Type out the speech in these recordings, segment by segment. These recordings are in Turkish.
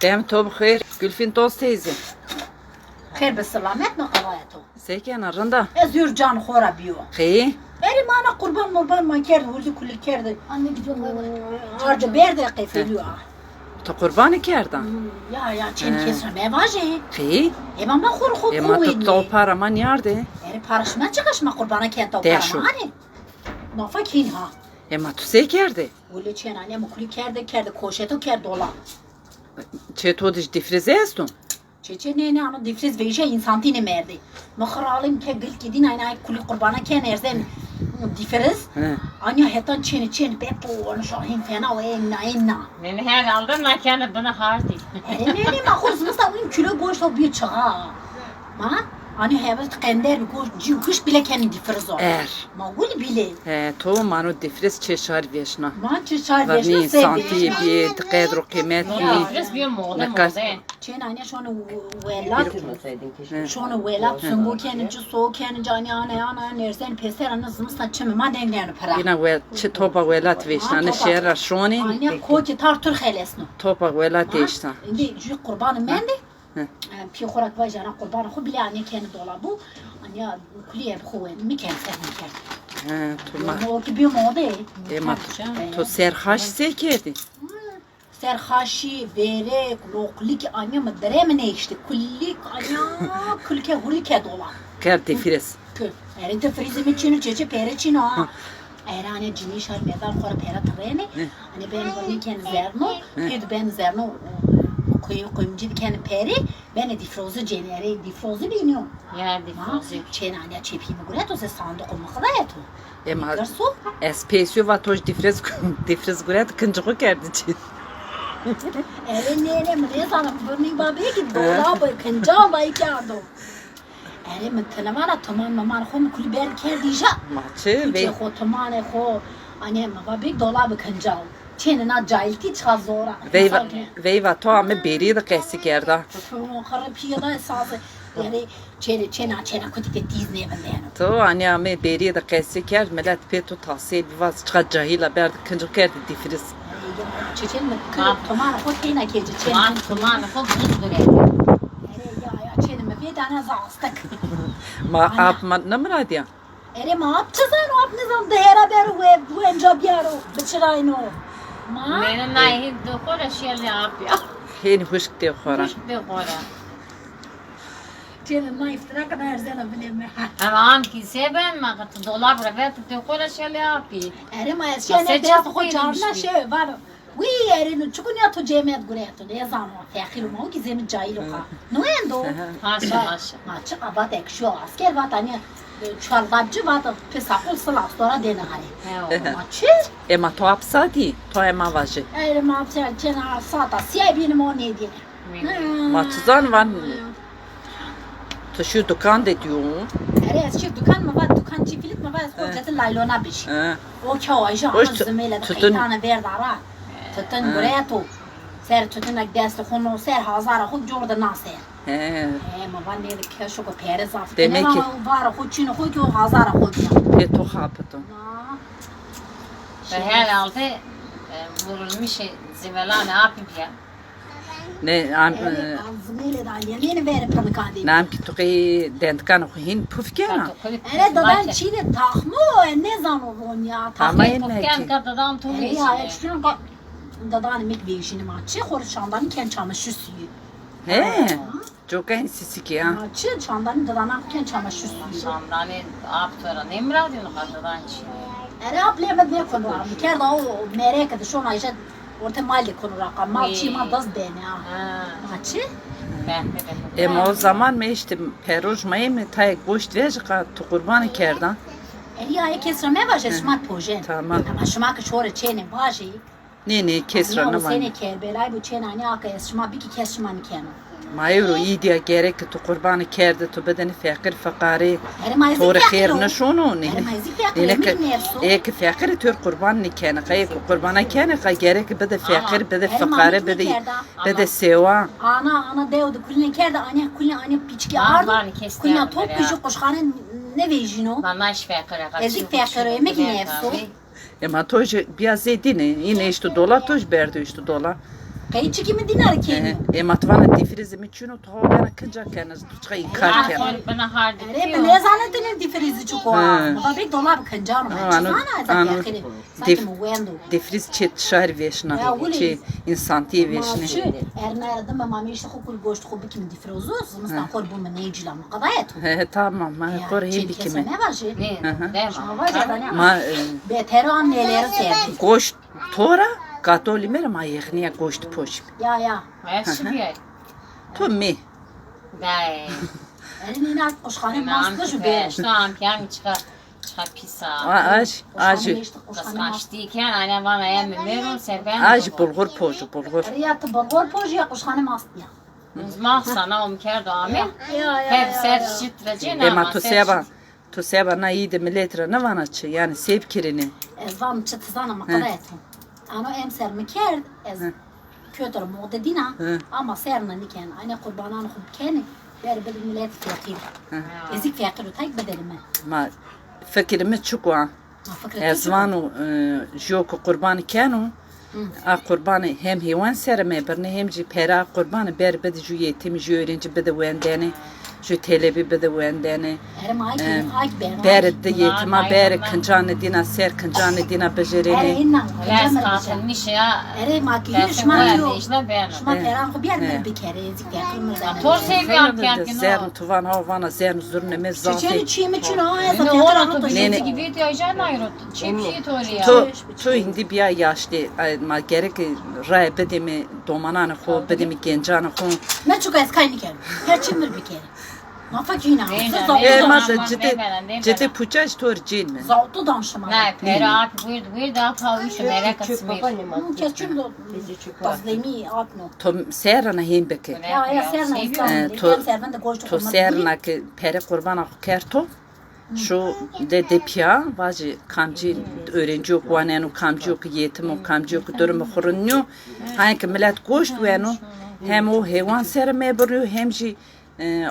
Dem to bixir. Gülfin dost teyze. خير بالسلامات ما قضايته Seken arında. ازير جان خورا بيو Xey. اري ما انا قربان مربان ما كرد ولدي كل كرد Anne gidiyorum galiba. ارجع بيرد قيفليو To kurbanı kerdan. يا تشين كيسر ما باجي Xey. اما ما خور خو Ema to قوي paraman yarde. اري بارش ما تشكش ما قربانا كان تو Değişik. بارماني ما فاكين ها Ema to sekerde. ولی چه نه مکلی کرده کوشتو کرد دولا Çe to diş difrize estun. چه نه انا دیفریز ویشه انسانتی نمیردی مخرالیم که گل کدین اینا کلی قربانا که نرزن دیفریز He. آنیا هتا چین بپو اون شاهین فنا و اینا Beni her aldırma kendi bana hardi. نه ما خود مثلا این کیلو گوشت و بی چقا ما آنیا هبت قندر بگوش جیوکش بله کنی دیفریز Er. ما گولی بله He to manu difriz çeşar veşna. ما چه چار Ve بیشتر bir سه santi بیشتر bir kadro kıymet Ya bir. biz bir moğla Ne kadar- moğla. چه نه شون ولات شون ولات سنگو کنی جو سو کنی جانی آنا نرزن پسر آن زمستان چه ما دنگن پرا Yine ve çe topa velat veşna ne şehra şoni. آنیا کوچ تار تر خیلسنو Topa velat değişten. دی جو قربان من دی He. پی خورک وای جانا قربان خو بلی آنیا کنی دولا بو آنیا کلیه بخوه میکن سر میکرد He to ma. مو کی بیو موده Ema to serhaş sekerdi. سرخاشی وره لوقلی که آنیا مدره من ایشته کلی آنیا کلی که هولی که دولا Ker difriz. eri te frizi mi çinu çeçe pere çinu ha. Erane cini şar medar khora pera trene. Hani ben bunu ken zerno, ped ben zerno koyumcu ken peri, ben difrozu cenere difrozu biniyor. Ya Ha, difozi. çenanya çepi mi gure to se sandık mı kadar eto. Ema Garso, espesio va toj difriz guret kıncığı kerdi çi. eri ne ne sana burnu babi ki dolabı kanca bay kârdo. eri من تلمانا تمام مامان خو كل بير كرديجا Maçı ve ve خو تمان خو anne baba bir dolabı kancal. Çene na cahilti çıkar zora. ve va to ame beri de kesi kerda. Harap da esası. Yani çene kutik de tiz ne benden. To ani ame beri de kesi ker melat peto tahsil vaz çıka cahila ber kıncığı kerdi difriz. Çeçen mi? Tamamen خو تینا کیجی چene. Tuman tuman hop buz gure. Ya çene mi bir tane zastık. Ma ap ma namra diya. Ere ma yapacağız o apne zam dehera beru ve bu encab yaro. Biçirayno. Ma. Benim nahi dokora şeyle yapıyor. Heni huşk diye khora. Kuş bir kora. Çene ma iftira kadar erzela bileme. Ama am ki seben ma kat dolap rave dokora şeyle yapıyor. Ere ma eşya ne de خو çarna şey var. وی ارینو چکونیا تو جمعیت گره تو نه زمان فخیل ما کی زمین جایلو کا نو اندو Haşa haşa. ما چه قبات اکشو اسکر واتانی چالباجı vat pesakol salas sonra dene hali ma çe Ema to apsadi to ema vajı. ere ma apsel çena sata siya benim o ne diye Maçızan van to şu dukan de diyor. ere eski dükkan mı var dükkan çiftlik mi var kocaman laylona bir şey He. o çavajı Hoş azmeyle tutun. de tane verdara tutun buraya to ser tutun ak dest khonu ser hazara khud jorda naser He. ما ولی که شو که پیرز آفت Demek نه ki- ما بار خود چین خود که هزار خود Peto hapıtı. Ve her altı vurulmuş zivelan ne yapayım ya? Ne am زمیل دانی نه بره پرکادی nam ki to dentkan hin pufkena. نه دادن چین تخمو نه زانو ونیا Ama تخمو yemek. Ken kadından ای tuğlu یا اکشن که دادن میک بیشین ما چه خور شاندان کن چامشو سی He. Çok en sisi ki ha. ما چه شاندان دادن کن چامشو سی Şamdani aptora nemra diyor kadından çi. اره اپ لیمت میکنم کرد او میره که شون ایجاد ورته مال کنو رقم ما چی ما داز بینه Ha. ما چه Ema o zaman me işte peroj me mi tay goşt vej ka to kurban kerdan. یا یکی سرمه باشه شما پوژن Tamam. اما شما که شور چینه باشی Ne kesra ne حسین var. کربلای bu چین انی آقا شما بیکی کس شما نکنه Mayro iyi diye gerek to kurban kerdi to bedeni fakir fakari. اره ما ایزی Tor khair فقیرو ne şunu ne. اره ما ایزی فقیرو می نفسو Ek fakir tür kurban ne kana kay kurbana kana kay gerek bede fakir bede fakare bede seva. ana devdu kulüne kerde ani kulüne ani piçki Var, ardı kesti kulüne yani top böyle piçi koşkanın ne vejino Bana iş fakire kaçıyor. Ezik fakire yemek ne yapsın? Ema toj biraz edine yine işte dolar toj berdi işte dolar. Kayıcı kimi dinar ki? Ematvana difrizimi çino to bana kınca kenaz tuçka ikar ken. Bana hardı. Öyle mi? Ne zannettin difrizi çok o? Baba bir dolap kancar mı? Sana fiyakiri. Sanki mi uyandı? Difriz çet şehir veşna. Çi insanti veşne. Ernerde mama işte hukul goşt hubi kimi difrozu. Zımıstan kol bu mu neyciler mi? Kadar et. Tamam. Ma kor hindi kimi. Ne var şey? Ma Betero anneleri sevdi. goşt tora katoli mer ma yehniya goşt poş. Ya. Yaşlı. To mi. Dai. Elin inar koşkanı Nam maslı şu be. be. Što am pjami çıka pisa. Aj Kaskaştıyken anne bana yem verir seven. aj bulgur poş bulgur. Riyatı babor poji ya koşkanı maslı ya. Mah sana kerdo amin. Ya. Hep ser şitrece Ema to seba na ide miletra ne vanaçı yani sevkirini. Ezvam çıtızan ama kadar et. Ano emser mi kerd ez kötür moda dina ama serna niken aynı kurbanan hub keni bir millet fakir. Ezik fakir utayk bedelime. Ma fikrimi çukwa. Ezvanu joko kurbanı kanu. A kurbanı hem hayvan serme birne hem ji pera kurbanı ber bedi ju yetim ju öğrenci bedi wendene ju telebi bedi wendene Erim ay ber de yetima ber kıncanı dina ser kıncanı dina becerene Yes kalkın niş ya. Erim aki şman yo. Şman pera hub yer bir kere ezik fakir mi Tor seviyorum kendini. zern tuvan havana zern zurne me Çiçeği zaten çiğmi çiğ o ya Ne zaten orada to çiğ gibi diyor can ayrı. Çiğ tor ya. to hindi biya yaşlı ma gerek ray bedemi domanan ho bedemi gencan ho Ne çok ez kayni kel. Her çimir bir kere. Ma fakina. ma ciddi puçaj tor cin mi Zavtu danşıma. Ne pera abi buyur daha pahalı şu merak etmeyin. Kesçim do. Bazlemi atno. to serana hem beke Ya serna İslam. Serven de goştu. to serna ke pere kurbana kerto şu de pia vacı kamcı öğrenci yok vanenu kamcı yok yetim yok kamcı yok durumu xurunyo hangi millet goşt venu hem o hayvan serme buru hem ji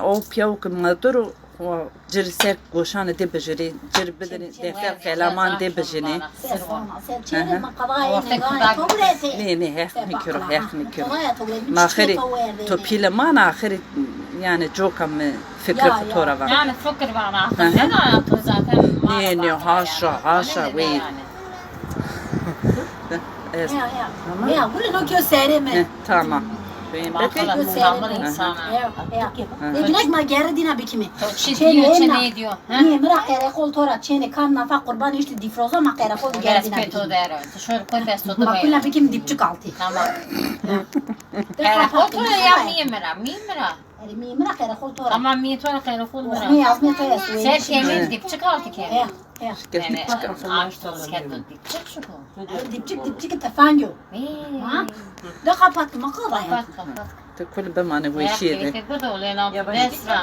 o pia o maduru o cirser goşan de beceri cir bedeni defter kalaman de beceri Serçeri makavaya ne gayet tobreti. ne hek mikro ma khiri to pila mana akhiri yani jokam fikri fotoğrafı var. Yani fikir var aslında. Sen hayatı zaten. Ne haşa ve Ya bunu no kyo sere mi? tamam. Benim Bakalım sabır insana. Ne bilek ma geri dina bikimi. Çiğ diyor çene diyor. Ne merak ere kol tora çene kan nafa kurban işte difroza ma ere kol geri Gel dina kötü bikimi. der. Şöyle koy besto da Ma kula bikim dipçik altı. Tamam. Era kol ya mimra. Ere mi merak ere kol tora. Ama mi tora kayra kol Ne mira. yazmıyor toya suyu. Sen kemin dipçik altı ke. Ya. Yani ağaçta sketo dipçik şu ko. Dipçik tefanyo. Ha? Da kapat ma kadar ya. Kapat. كل بمعنى ويشيء Bu da olan abdestra.